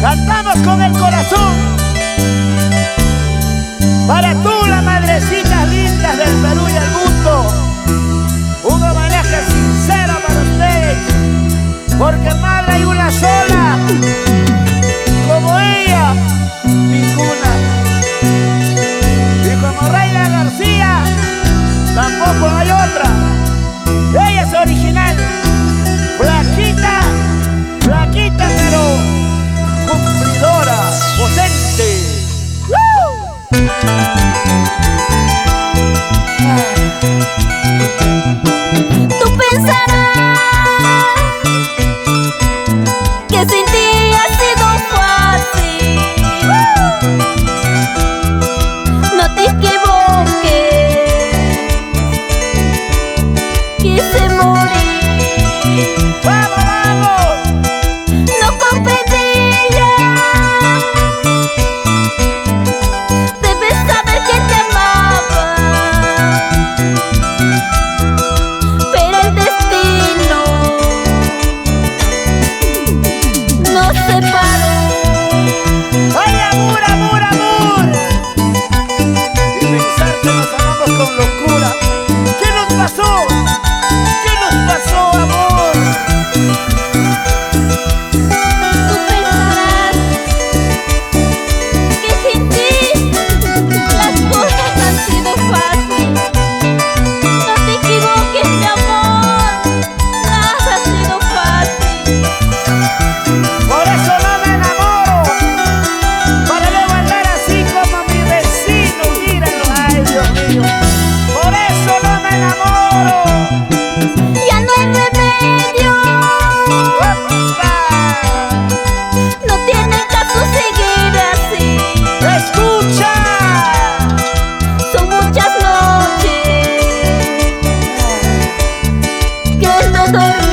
Cantamos con el corazón para tú, las madrecitas lindas del Perú y el mundo. Un homenaje sincero para ustedes, porque madre hay una sola, como ella, ninguna. Y como Reina García, tampoco hay otra. Ella es original, flaquita, flaquita pero cumplidora, potente. Tú pensarás que sin ti ha sido fácil. No te equivoques, quise morir. ¡Vamos, vamos! No comprendía. Debes saber que te amaba, pero el destino nos separó. ¡Ay, amor, amor, amor! Y pensar que nos amamos con locura. ¿Qué nos pasó? ¿Qué nos pasó, amor? Tú pensarás que sin ti las cosas han sido fáciles. No te equivoques, mi amor, nada ha sido fácil. Por eso no me enamoro, para luego andar así como mi vecino. Míralo, ay, Dios mío. Por eso no me enamoro. Ya no hay remedio, no tiene caso seguir así. ¡Escucha! Son muchas noches que no dormí.